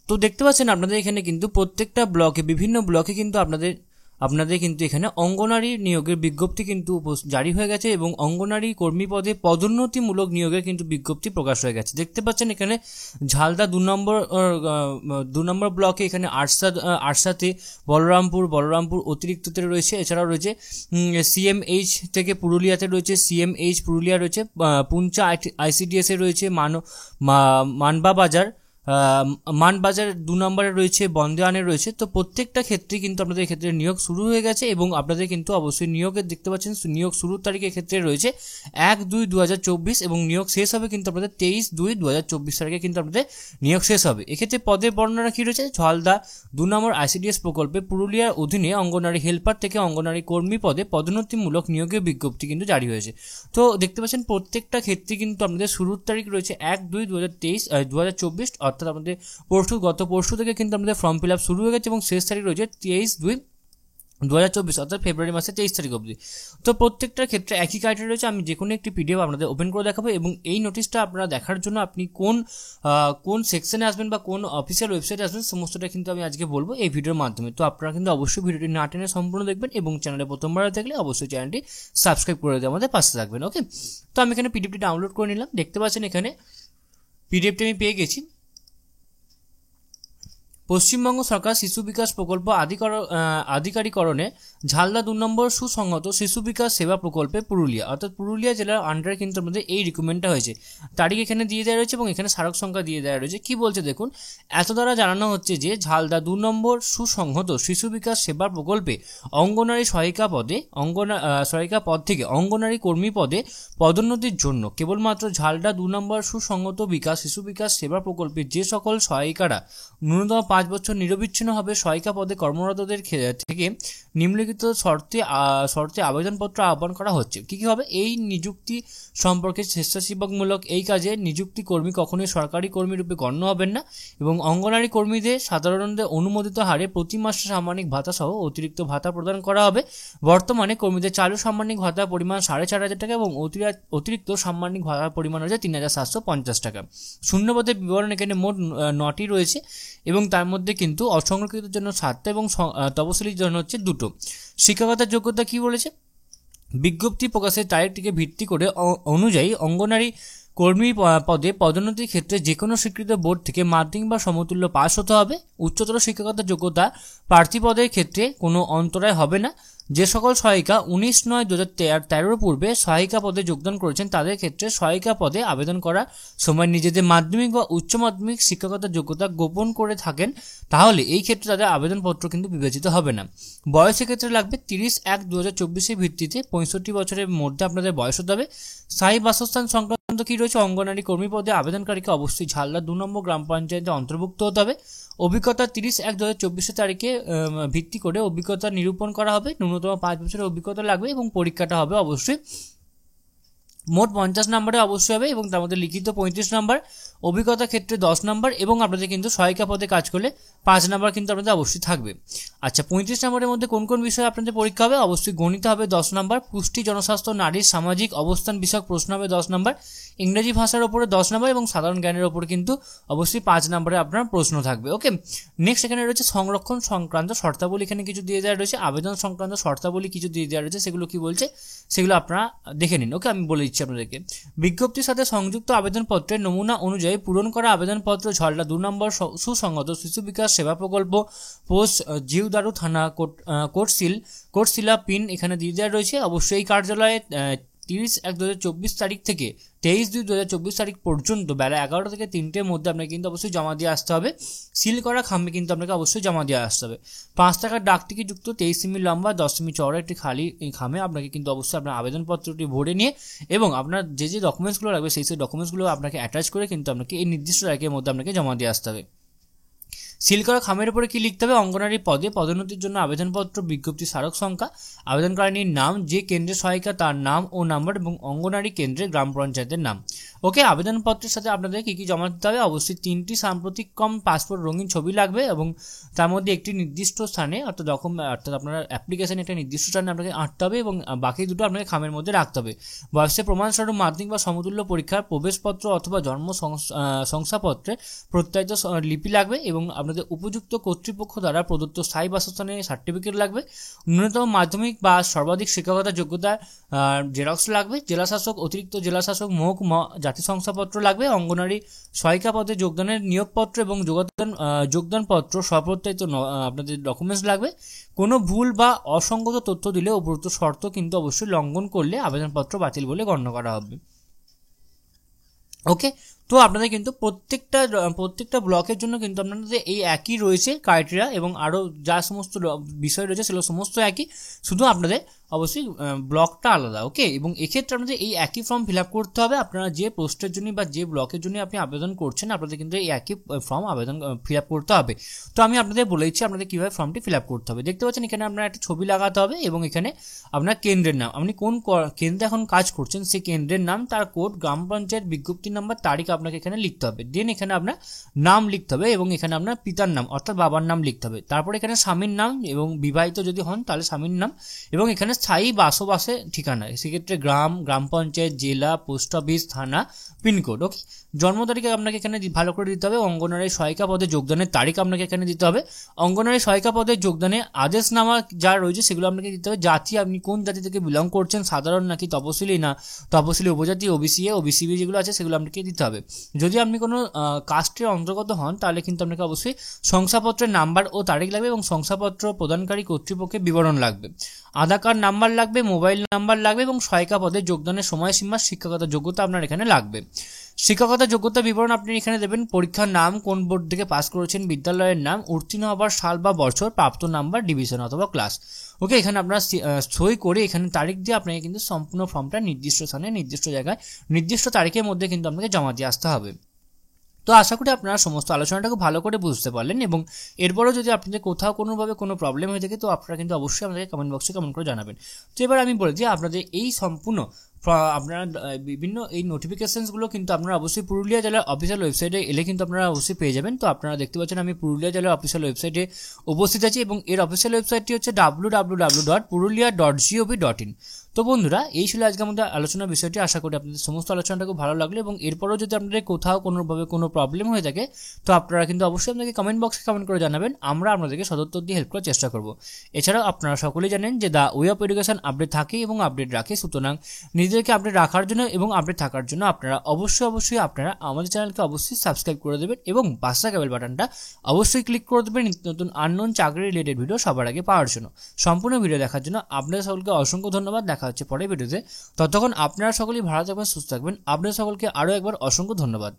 তো দেখতে পাচ্ছেন আপনাদের এখানে কিন্তু প্রত্যেকটা ব্লকে, বিভিন্ন ব্লকে কিন্তু আপনাদের কিন্তু এখানে অঙ্গনারী নিয়োগের বিজ্ঞপ্তি কিন্তু জারি হয়ে গেছে এবং অঙ্গনারী কর্মী পদে পদোন্নতিমূলক নিয়োগের কিন্তু বিজ্ঞপ্তি প্রকাশ হয়ে গেছে। দেখতে পাচ্ছেন এখানে ঝালদা 2 নম্বর ব্লকে এখানে আরসাতে বলরামপুর অতিরিক্ততে রয়েছে। এছাড়াও রয়েছে সিএমএইচ থেকে পুরুলিয়াতে রয়েছে, সিএমএইচ পুরুলিয়া রয়েছে, পুঞ্চা আইসিডিএসে রয়েছে, মানবাজার 2 নম্বরে রয়েছে, বন্দেয়ানে রয়েছে। তো প্রত্যেকটা ক্ষেত্রে কিন্তু আপনাদের ক্ষেত্রে নিয়োগ শুরু হয়ে গেছে এবং আপনাদের কিন্তু অবশ্যই নিয়োগের দেখতে পাচ্ছেন নিয়োগ শুরুর তারিখের ক্ষেত্রে রয়েছে 1/2/2024 এবং নিয়োগ শেষ হবে কিন্তু আপনাদের 23/2/2024 তারিখে কিন্তু আপনাদের নিয়োগ শেষ হবে। এক্ষেত্রে পদের বর্ণনা কি রয়েছে? ঝালদা 2 নম্বর আইসিডিএস প্রকল্পে পুরুলিয়ার অধীনে অঙ্গনারী হেল্পার থেকে অঙ্গনারী কর্মী পদে পদোন্নতিমূলক নিয়োগের বিজ্ঞপ্তি কিন্তু জারি হয়েছে। তো দেখতে পাচ্ছেন প্রত্যেকটা ক্ষেত্রে কিন্তু আপনাদের শুরুর তারিখ রয়েছে 1/2/2024, অর্থাৎ আমাদের গত পরশু থেকে কিন্তু আমাদের ফর্ম ফিল আপ শুরু হয়ে গেছে এবং শেষ তারিখ রয়েছে 23/2/2024, অর্থাৎ ফেব্রুয়ারি মাসের 23 তারিখ অবধি। তো প্রত্যেকটার ক্ষেত্রে একই ক্রাইটেরিয়া রয়েছে। আমি যে কোনো একটি পিডিএফ আপনাদের ওপেন করে দেখাবো এবং এই নোটিশটা আপনারা দেখার জন্য আপনি কোন সেকশনে আসবেন বা কোন অফিসিয়াল ওয়েবসাইটে আসবেন সমস্তটা কিন্তু আমি আজকে বলবো এই ভিডিওর মাধ্যমে। তো আপনারা কিন্তু অবশ্যই ভিডিওটি না টেনে সম্পূর্ণ দেখবেন এবং চ্যানেলে প্রথমবার দেখলে অবশ্যই চ্যানেলটি সাবস্ক্রাইব করে দিয়ে আমাদের পাশে থাকবেন। ওকে, তো আমি এখানে পিডিএফটি ডাউনলোড করে নিলাম। দেখতে পাচ্ছেন এখানে পিডিএফটি আমি পেয়ে গেছি। পশ্চিমবঙ্গ সরকার শিশু বিকাশ প্রকল্প আধিকারিকরণে ঝালদা 2 নম্বর সুসংহত শিশু বিকাশ সেবা প্রকল্পে পুরুলিয়া, অর্থাৎ পুরুলিয়া জেলার আন্ডারে কিন্তু আমাদের এই রিক্রুটমেন্টটা হয়েছে। তারিখ এখানে দিয়ে দেওয়া রয়েছে এবং এখানে স্মারক সংখ্যা দিয়ে দেওয়া রয়েছে। কি বলছে দেখুন, এত দ্বারা জানানো হচ্ছে যে ঝালদা 2 নম্বর সুসংহত শিশু বিকাশ সেবা প্রকল্পে অঙ্গনারী সহায়িকা পদ থেকে অঙ্গনারী কর্মী পদে পদোন্নতির জন্য কেবলমাত্র ঝালদা 2 নম্বর সুসংহত শিশু বিকাশ সেবা প্রকল্পে যে সকল সহায়িকারা ন্যূনতম 5 বছর নিরবিচ্ছিন্নভাবে সহায়িকা পদে কর্মরতদের থেকে নিম্নলিখিত শর্তে আবেদনপত্র আহ্বান করা হচ্ছে। কি হবে? এই নিযুক্তি সম্পর্কে স্বেচ্ছাসেবকমূলক এই কাজে নিযুক্তি কর্মী কখনোই সরকারি কর্মী রূপে গণ্য হবেন না এবং অঙ্গনারী কর্মীদের সাধারণত অনুমোদিত হারে প্রতি মাসে সাম্মানিক ভাতা সহ অতিরিক্ত ভাতা প্রদান করা হবে। বর্তমানে কর্মীদের চালু সাম্মানিক ভাতার পরিমাণ 4,500 টাকা এবং অতিরিক্ত সাম্মানিক ভাতার পরিমাণ হচ্ছে 3,750 টাকা। শূন্যপদের বিবরণ এখানে মোট 9টি রয়েছে এবং তার মধ্যে কিন্তু অসংরক্ষিতের জন্য 7টা এবং তপশিলির জন্য হচ্ছে 2টো। শিক্ষকতার যোগ্যতা কি বলেছে? বিজ্ঞপ্তি প্রকাশের তারিখটিকে ভিত্তি করে অনুযায়ী অঙ্গনারী কর্মী পদে পদোন্নতির ক্ষেত্রে যে কোনো স্বীকৃত বোর্ড থেকে মাধ্যমিক বা সমতুল্য পাস হতে হবে। উচ্চতর শিক্ষকতার যোগ্যতা প্রার্থী পদের ক্ষেত্রে কোনো অন্তরায় হবে না। যে সকল সহায়িকা 19/9/2013 পূর্বে সহায়িকা পদে যোগদান করেছেন তাদের ক্ষেত্রে সহায়িকা পদে আবেদন করার সময় নিজেদের মাধ্যমিক বা উচ্চ মাধ্যমিক শিক্ষকতার যোগ্যতা গোপন করে থাকেন তাহলে এই ক্ষেত্রে তাদের আবেদনপত্র কিন্তু বিবেচিত হবে না। বয়সের ক্ষেত্রে লাগবে 30/1/2024 ভিত্তিতে 65 বছরের মধ্যে আপনাদের বয়স হতে হবে। স্থায়ী বাসস্থান সংক্রান্ত কি রয়েছে? অঙ্গনারী কর্মী পদে আবেদনকারীকে অবশ্যই ঝালদা 2 নম্বর গ্রাম পঞ্চায়েতে অন্তর্ভুক্ত হতে হবে। অভিজ্ঞতা 30/1/2024 তারিখে ভিত্তি করে অভিজ্ঞতা নিরূপণ করা হবে। ন্যূনতম 5 বছরের অভিজ্ঞতা লাগবে এবং পরীক্ষাটা হবে অবশ্যই মোট 50 নম্বরে অবশ্যই হবে এবং তার মধ্যে লিখিত 35 নম্বর, অভিজ্ঞতা ক্ষেত্রে 10 নম্বর এবং আপনাদের কিন্তু সহায়িকা পদে কাজ করলে 5 নম্বর কিন্তু আপনাদের অবশ্যই থাকবে। আচ্ছা, 35 নম্বরের মধ্যে কোন কোন বিষয়ে আপনাদের পরীক্ষা হবে? অবশ্যই গণিত হবে 10 নম্বর, পুষ্টি জনস্বাস্থ্য নারীর সামাজিক অবস্থান বিষয়ক প্রশ্ন হবে 10 নম্বর, ইংরেজি ভাষার উপরে 10 নম্বর এবং সাধারণ জ্ঞানের উপর কিন্তু অবশ্যই 5 নম্বরে আপনার প্রশ্ন থাকবে। ওকে, নেক্সট এখানে রয়েছে সংরক্ষণ সংক্রান্ত শর্তাবলী, এখানে কিছু দিয়ে দেওয়া রয়েছে। আবেদন সংক্রান্ত শর্তাবলী কিছু দিয়ে দেওয়া রয়েছে, সেগুলো কি বলছে সেগুলো আপনারা দেখে নিন। ওকে, আমি বলে দিচ্ছি আপনাদেরকে। বিজ্ঞপ্তির সাথে সংযুক্ত আবেদনপত্রের নমুনা অনুযায়ী পূরণ করা আবেদনপত্র ঝালদা 2 নম্বর সুসংহত শিশু বিকাশ সেবা প্রকল্প, পোস্ট জিউদারু থানা, কোটশিলা পিন এখানে দিয়ে দেওয়া রয়েছে। অবশ্যই এই কার্যালয়ে 30/1/2024 তারিখ থেকে 23/2/2024 তারিখ পর্যন্ত বেলা 11টা থেকে 3টের মধ্যে আপনাকে কিন্তু অবশ্যই জমা দিয়ে আসতে হবে। সিল করা খামে কিন্তু আপনাকে অবশ্যই জমা দিয়ে আসতে হবে। 5 টাকার ডাকটিকিট যুক্ত 23 সেমি লম্বা 10 সেমি চওড়া একটি খালি খামে আপনাকে কিন্তু অবশ্যই আপনার আবেদনপত্রটি ভরে নিয়ে এবং আপনার যে ডকুমেন্টসগুলো লাগবে সেই ডকুমেন্টসগুলো আপনাকে অ্যাটাচ করে কিন্তু আপনাকে এই নির্দিষ্ট তারিখের মধ্যে আপনাকে জমা দিয়ে আসতে হবে। সিল করা খামের উপরে কি লিখতে হবে? অঙ্গনারী পদে পদোন্নতির জন্য আবেদনপত্র, বিজ্ঞপ্তি স্মারক সংখ্যা, আবেদনকারিনীর নাম, যে কেন্দ্রের সহায়িকা তার নাম ও নাম্বার এবং অঙ্গনারী কেন্দ্রের গ্রাম পঞ্চায়েতের নাম। ওকে, আবেদনপত্রের সাথে আপনাদের কী কী জমা দিতে হবে, অবশ্যই 3টি সাম্প্রতিকতম পাসপোর্ট রঙিন ছবি লাগবে এবং তার মধ্যে একটি নির্দিষ্ট স্থানে অর্থাৎ আপনার অ্যাপ্লিকেশন একটা নির্দিষ্ট স্থানে আপনাকে আঁটতে হবে এবং বাকি দুটো আপনাকে খামের মধ্যে রাখতে হবে। বয়সের প্রমাণস্বরূপ মাধ্যমিক বা সমতুল্য পরীক্ষার প্রবেশপত্র অথবা জন্ম শংসাপত্রে প্রত্যায়িত লিপি লাগবে এবং আপনাদের উপযুক্ত কর্তৃপক্ষ দ্বারা প্রদত্ত স্থায়ী বাসস্থানের সার্টিফিকেট লাগবে। ন্যূনতম মাধ্যমিক বা সর্বাধিক শিক্ষকতা যোগ্যতার জেরক্স লাগবে। জেলাশাসক, অতিরিক্ত জেলাশাসক, মহকুমা জাতি শংসাপত্র লাগবে। অঙ্গনারী সহায়িকা পদে যোগদানের নিয়োগপত্র এবং যোগদানপত্র সপ্রত্যায়িত আপনাদের ডকুমেন্টস লাগবে। কোনো ভুল বা অসঙ্গত তথ্য দিলে উপরোক্ত শর্ত কিন্তু অবশ্যই লঙ্ঘন করলে আবেদনপত্র বাতিল বলে গণ্য করা হবে। ওকে, তো আপনাদের কিন্তু প্রত্যেকটা ব্লকের জন্য কিন্তু আপনাদের এই একই রয়েছে ক্রাইটেরিয়া এবং আরও যা সমস্ত বিষয় রয়েছে সেগুলো সমস্ত একই, শুধু আপনাদের অবশ্যই ব্লকটা আলাদা। ওকে, এবং এক্ষেত্রে আপনাদের এই একই ফর্ম ফিল আপ করতে হবে। আপনারা যে পোস্টের জন্য বা যে ব্লকের জন্য আপনি আবেদন করছেন আপনাদের কিন্তু এই একই ফর্ম ফিল আপ করতে হবে। তো আমি আপনাদের বলেইছি আপনাদের কীভাবে ফর্মটি ফিল আপ করতে হবে। দেখতে পাচ্ছেন এখানে আপনার একটা ছবি লাগাতে হবে এবং এখানে আপনার কেন্দ্রের নাম, আপনি কোন কেন্দ্রে এখন কাজ করছেন সেই কেন্দ্রের নাম, তার কোড, গ্রাম পঞ্চায়েত বিজ্ঞপ্তি নাম্বার, তারিখ আপনাকে এখানে লিখতে হবে। দেন এখানে আপনার নাম লিখতে হবে এবং এখানে আপনার পিতার নাম অর্থাৎ বাবার নাম লিখতে হবে। তারপরে এখানে স্বামীর নাম এবং বিবাহিত যদি হন তাহলে স্বামীর নাম এবং এখানে স্থায়ী বসবাসের ঠিকানা, সেক্ষেত্রে গ্রাম পঞ্চায়েত, জেলা, পোস্ট অফিস, থানা, পিনকোড। ওকে, জন্ম তারিখ আপনাকে এখানে ভালো করে দিতে হবে। অঙ্গনারী সহায়িকা পদে যোগদানের তারিখ আপনাকে এখানে দিতে হবে। অঙ্গনারী সহায়িকা পদে যোগদানের আদেশনামা যা রয়েছে সেগুলো আপনাকে দিতে হবে। জাতি, আপনি কোন জাতি থেকে বিলং করছেন, সাধারণ নাকি তপশিলি, না তপশিলি উপজাতি, ওবিসি এ, ওবিসি বি যেগুলো আছে সেগুলো আপনাকে দিতে হবে। যদি আপনি কোনো কাস্টের অন্তর্গত হন তাহলে কিন্তু আপনাকে অবশ্যই শংসাপত্রের নাম্বার ও তারিখ লাগবে এবং শংসাপত্র প্রদানকারী কর্তৃপক্ষের বিবরণ লাগবে। আধার কার্ড নাম্বার লাগবে, মোবাইল নাম্বার লাগবে এবং সহায়িকা পদে যোগদানের সময়সীমা, শিক্ষাগত যোগ্যতা আপনার এখানে লাগবে। শিক্ষাগত যোগ্যতা বিবরণ আপনি এখানে দেবেন পরীক্ষার নাম, কোন বোর্ড থেকে পাস করেছেন, বিদ্যালয়ের নাম, উত্তীর্ণ হবার সাল বা বছর, প্রাপ্ত নাম্বার, ডিভিশন অথবা ক্লাস। ওকে, এখানে আপনারা সই করে এখানে তারিখ দিয়ে আপনাকে কিন্তু সম্পূর্ণ ফর্মটা নির্দিষ্ট স্থানে, নির্দিষ্ট জায়গায়, নির্দিষ্ট তারিখের মধ্যে কিন্তু আপনাকে জমা দিয়ে আসতে হবে। তো আশা করি আপনারা সমস্ত আলোচনাটাকে ভালো করে বুঝতে পারলেন এবং এরপরও যদি আপনাদের কোথাও কোনোভাবে কোনো প্রবলেম হয়ে থাকে তো আপনারা কিন্তু অবশ্যই আমাদেরকে কমেন্ট বক্সে কমেন্ট করে জানাবেন। তো এবার আমি বলে দিই আপনাদের এই সম্পূর্ণ আপনারা বিভিন্ন এই নোটিফিকেশনসগুলো কিন্তু আপনারা অবশ্যই পুরুলিয়া জেলার অফিসিয়াল ওয়েবসাইটে এলে কিন্তু আপনারা অবশ্যই পেয়ে যাবেন। তো আপনারা দেখতে পাচ্ছেন আমি পুরুলিয়া জেলার অফিসিয়াল ওয়েবসাইটে উপস্থিত আছি এবং এর অফিসিয়াল ওয়েবসাইটটি হচ্ছে www.purulia.gov.in। তো বন্ধুরা, এই ছিল আজকে আমাদের আলোচনার বিষয়টি। আশা করি আপনাদের সমস্ত আলোচনাটা খুব ভালো লাগলো এবং এরপরও যদি আপনাদের কোথাও কোনোভাবে কোনো প্রবলেম হয়ে থাকে তো আপনারা কিন্তু অবশ্যই আপনাকে কমেন্ট বক্সে কমেন্ট করে জানাবেন, আমরা আপনাদেরকে সদুত্তর দিয়ে হেল্প করার চেষ্টা করব। এছাড়াও আপনারা সকলেই জানেন যে the way of education update থাকে এবং আপডেট রাখে, সুতরাং নিজেদেরকে আপডেট রাখার জন্য এবং আপডেট থাকার জন্য আপনারা অবশ্যই আপনারা আমাদের চ্যানেলকে অবশ্যই সাবস্ক্রাইব করে দেবেন এবং পাশে থাকা বেল বাটনটা অবশ্যই ক্লিক করে দেবেন নিত্য নতুন আননোন চাকরি রিলেটেড ভিডিও সবার আগে পাওয়ার জন্য। সম্পূর্ণ ভিডিও দেখার জন্য আপনাদের সকলকে অসংখ্য ধন্যবাদ। দেখা হচ্ছে পরের ভিডিওতে, ততক্ষণ আপনারা সকলেই ভালো থাকবেন, সুস্থ থাকবেন। আপনাদের সকলকে আরও একবার অসংখ্য ধন্যবাদ।